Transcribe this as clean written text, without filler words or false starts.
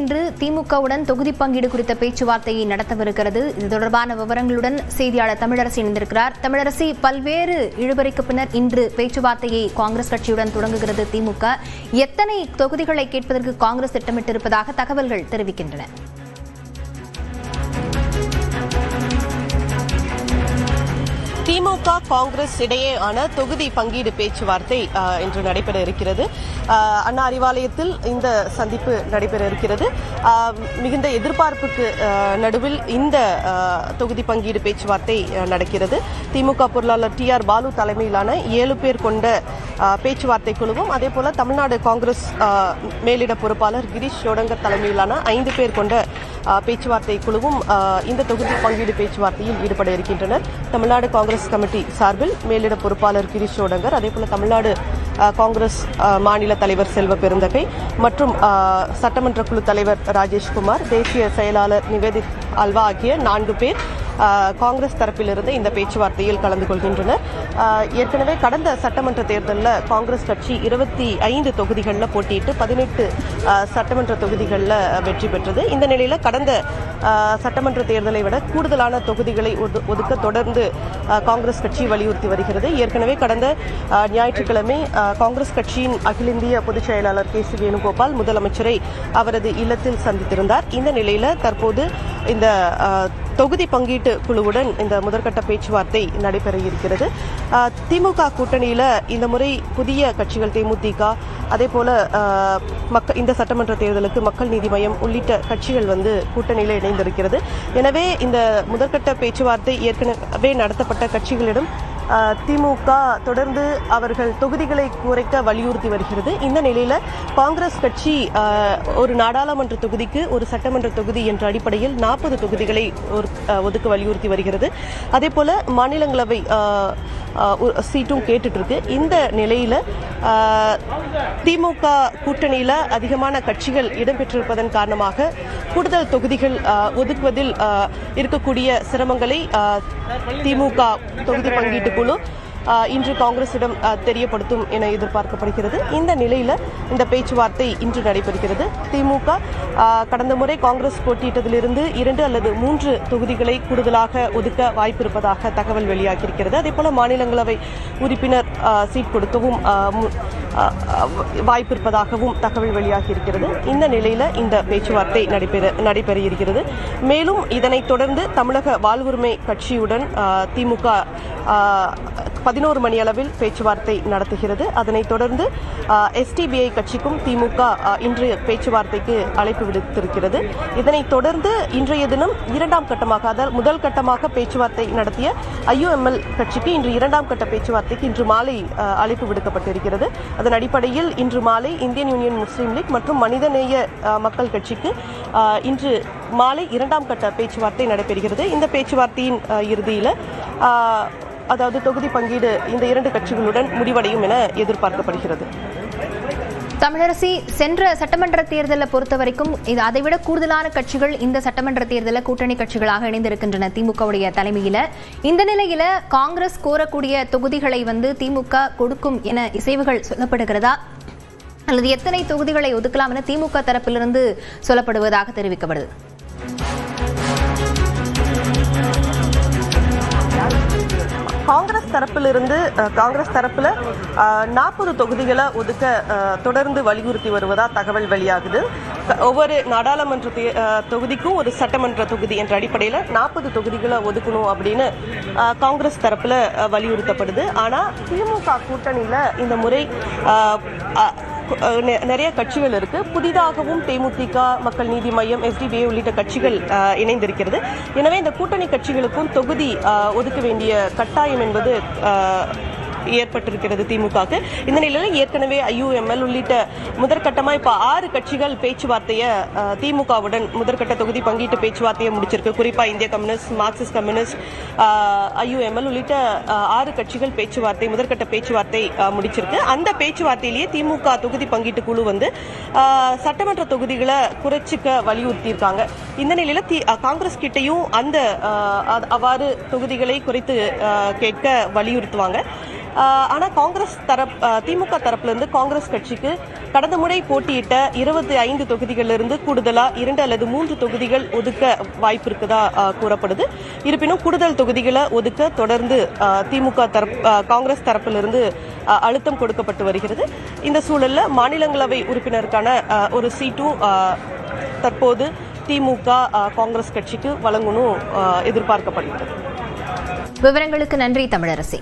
இன்று திமுகவுடன் தொகுதி பங்கீடு குறித்த பேச்சுவார்த்தையை நடத்தவிருக்கிறது. இது தொடர்பான விவரங்களுடன் செய்தியாளர் தமிழரசி இணைந்திருக்கிறார். தமிழரசி, பல்வேறு இழுபறிக்கு பின்னர் இன்று பேச்சுவார்த்தையை காங்கிரஸ் கட்சியுடன் தொடங்குகிறது திமுக. எத்தனை தொகுதிகளை கேட்பதற்கு காங்கிரஸ் திட்டமிட்டிருப்பதாக தகவல்கள் தெரிவிக்கின்றன? திமுக காங்கிரஸ் இடையேயான தொகுதி பங்கீடு பேச்சுவார்த்தை இன்று நடைபெற இருக்கிறது. அண்ணா அறிவாலயத்தில் இந்த சந்திப்பு நடைபெற இருக்கிறது. மிகுந்த எதிர்பார்ப்புக்கு நடுவில் இந்த தொகுதி பங்கீடு பேச்சுவார்த்தை நடக்கிறது. திமுக பொருளாளர் TR பாலு தலைமையிலான 7 பேர் கொண்ட பேச்சுவார்த்தை குழுவும், அதேபோல தமிழ்நாடு காங்கிரஸ் மேலிட பொறுப்பாளர் கிரீஷ் ஷோடங்கர் தலைமையிலான 5 பேர் கொண்ட பேச்சுவார்த்தை குழுவும் இந்த தொகுதி பங்கீடு பேச்சுவார்த்தையில் ஈடுபட இருக்கின்றனர். தமிழ்நாடு காங்கிரஸ் கமிட்டி சார்பில் மேலிட பொறுப்பாளர் கிரீஷ் ஷோடங்கர், அதேபோல தமிழ்நாடு காங்கிரஸ் மாநில தலைவர் செல்வ பெருந்தகை மற்றும் சட்டமன்ற குழு தலைவர் ராஜேஷ்குமார், தேசிய செயலாளர் நிவேதித் அல்வா ஆகிய 4 பேர் காங்கிரஸ் தரப்பிலிருந்து இந்த பேச்சுவார்த்தையில் கலந்து கொள்கின்றனர். ஏற்கனவே கடந்த சட்டமன்ற தேர்தலில் காங்கிரஸ் கட்சி 25 தொகுதிகளில் போட்டியிட்டு 18 சட்டமன்ற தொகுதிகளில் வெற்றி பெற்றது. இந்த நிலையில் கடந்த சட்டமன்ற தேர்தலை விட கூடுதலான தொகுதிகளை ஒதுக்க தொடர்ந்து காங்கிரஸ் கட்சி வலியுறுத்தி வருகிறது. ஏற்கனவே கடந்த ஞாயிற்றுக்கிழமை காங்கிரஸ் கட்சியின் அகில இந்திய பொதுச் செயலாளர் KC வேணுகோபால் முதலமைச்சரை அவரது இல்லத்தில் சந்தித்திருந்தார். இந்த நிலையில் தற்போது இந்த தொகுதி பங்கீட்டு குழுவுடன் இந்த முதற்கட்ட பேச்சுவார்த்தை நடைபெற இருக்கிறது. திமுக கூட்டணியில் இந்த முறை புதிய கட்சிகள் தேமுதிக, அதேபோல இந்த சட்டமன்ற தேர்தலுக்கு மக்கள் நீதி மய்யம் உள்ளிட்ட கட்சிகள் கூட்டணியில் இணைந்திருக்கிறது. எனவே இந்த முதற்கட்ட பேச்சுவார்த்தை ஏற்கனவே நடத்தப்பட்ட கட்சிகளிடம் திமுக தொடர்ந்து அவர்கள் தொகுதிகளை குறைக்க வலியுறுத்தி வருகிறது. இந்த நிலையில் காங்கிரஸ் கட்சி ஒரு நாடாளுமன்ற தொகுதிக்கு ஒரு சட்டமன்ற தொகுதி என்ற அடிப்படையில் 40 தொகுதிகளை ஒதுக்க வலியுறுத்தி வருகிறது. அதேபோல மாநிலங்களவை சீட்டும் கேட்டுட்டு இருக்கு. இந்த நிலையில திமுக கூட்டணியில அதிகமான கட்சிகள் இடம்பெற்றிருப்பதன் காரணமாக கூடுதல் தொகுதிகள் ஒதுக்குவதில் இருக்கக்கூடிய சிரமங்களை திமுக தொகுதி பங்கீட்டு குழு இன்று காங்கிரசிடம் தெரியப்படுத்தும் என எதிர்பார்க்கப்படுகிறது. இந்த நிலையில் இந்த பேச்சுவார்த்தை இன்று நடைபெறுகிறது. திமுக கடந்த முறை காங்கிரஸ் போட்டியிட்டதிலிருந்து 2 அல்லது 3 தொகுதிகளை கூடுதலாக ஒதுக்க வாய்ப்பிருப்பதாக தகவல் வெளியாகியிருக்கிறது. அதேபோல மாநிலங்களவை உறுப்பினர் சீட் கொடுக்கவும் வாய்ப்பிருப்பதாகவும் தகவல் வெளியாகியிருக்கிறது. இந்த நிலையில் இந்த பேச்சுவார்த்தை நடைபெற இருக்கிறது. மேலும் இதனைத் தொடர்ந்து தமிழக வாழ்வுரிமை கட்சியுடன் திமுக 11 மணி அளவில் பேச்சுவார்த்தை நடத்துகிறது. அதனைத் தொடர்ந்து SDBI கட்சிக்கும் திமுக இன்று பேச்சுவார்த்தைக்கு அழைப்பு விடுத்திருக்கிறது. இதனைத் தொடர்ந்து இன்றைய தினம் 2ஆம் கட்டமாக, அதாவது முதல் கட்டமாக பேச்சுவார்த்தை நடத்திய IUML கட்சிக்கு இன்று 2ஆம் கட்ட பேச்சுவார்த்தைக்கு இன்று மாலை அழைப்பு விடுக்கப்பட்டிருக்கிறது. அதன் அடிப்படையில் இன்று மாலை இந்தியன் யூனியன் முஸ்லீம் லீக் மற்றும் மனிதநேய மக்கள் கட்சிக்கு இன்று மாலை 2ஆம் கட்ட பேச்சுவார்த்தை நடைபெறுகிறது. இந்த பேச்சுவார்த்தையின் இறுதியில் அதாவது தொகுதி பங்கீடு இந்த 2 கட்சிகளுடன் முடிவடையும் என எதிர்பார்க்கப்படுகிறது. தமிழரசி, சென்ற சட்டமன்ற தேர்தலை பொறுத்த வரைக்கும் அதைவிட கூடுதலான கட்சிகள் இந்த சட்டமன்ற தேர்தலில் கூட்டணி கட்சிகளாக இணைந்திருக்கின்றன திமுகவுடைய தலைமையில. இந்த நிலையில காங்கிரஸ் கோரக்கூடிய தொகுதிகளை திமுக கொடுக்கும் என இசைவுகள் சொல்லப்படுகிறதா, அல்லது எத்தனை தொகுதிகளை ஒதுக்கலாம் என திமுக தரப்பிலிருந்து சொல்லப்படுவதாக தெரிவிக்கப்படுது? காங்கிரஸ் தரப்புல 40 தொகுதிகளை ஒதுக்க தொடர்ந்து வலியுறுத்தி வருவதா தகவல் வெளியாகுது. ஒவ்வொரு நாடாளுமன்ற தொகுதிக்கும் ஒரு சட்டமன்ற தொகுதி என்ற அடிப்படையில் 40 தொகுதிகளை ஒதுக்கணும் அப்படின்னு காங்கிரஸ் தரப்புல வலியுறுத்தப்படுது. ஆனா திமுக கூட்டணியில இந்த முறை நிறைய கட்சிகள் இருக்கு. புதிதாகவும் தேமுதிக, மக்கள் நீதி மய்யம், SDBI உள்ளிட்ட கட்சிகள் இணைந்திருக்கிறது. எனவே இந்த கூட்டணி கட்சிகளுக்கும் தொகுதி ஒதுக்க வேண்டிய கட்டாயம் என்பது ஏற்பட்டிருக்கிறது திமுகவுக்கு. இந்த நிலையில் ஏற்கனவே IUML உள்ளிட்ட முதற்கட்டமா இப்ப 6 கட்சிகள் பேச்சுவார்த்தையை திமுகவுடன் முதற்கட்ட தொகுதி பங்கீட்டு பேச்சுவார்த்தையை முடிச்சிருக்கு. குறிப்பா இந்திய கம்யூனிஸ்ட், மார்க்சிஸ்ட் கம்யூனிஸ்ட், IUML உள்ளிட்ட 6 கட்சிகள் முதற்கட்ட பேச்சுவார்த்தை முடிச்சிருக்கு. அந்த பேச்சுவார்த்தையிலேயே திமுக தொகுதி பங்கீட்டு குழு சட்டமன்ற தொகுதிகளை குறைச்சிக்க வலியுறுத்தி இருக்காங்க. இந்த நிலையில காங்கிரஸ் கிட்டையும் அவ்வாறு தொகுதிகளை குறைத்து கேட்க வலியுறுத்துவாங்க. ஆனா காங்கிரஸ் திமுக தரப்புல இருந்து காங்கிரஸ் கட்சிக்கு கடந்த முறை போட்டியிட்ட 25 தொகுதிகளிலிருந்து கூடுதலா 2 அல்லது 3 தொகுதிகள் ஒதுக்க வாய்ப்பு இருக்குதா கூறப்படுது. இருப்பினும் கூடுதல் தொகுதிகளை ஒதுக்க தொடர்ந்து திமுக காங்கிரஸ் தரப்பிலிருந்து அழுத்தம் கொடுக்கப்பட்டு வருகிறது. இந்த சூழல்ல மாநிலங்களவை உறுப்பினருக்கான ஒரு சீட்டும் தற்போது திமுக காங்கிரஸ் கட்சிக்கு வழங்கணும் எதிர்பார்க்கப்படுகிறது. விவரங்களுக்கு நன்றி தமிழரசி.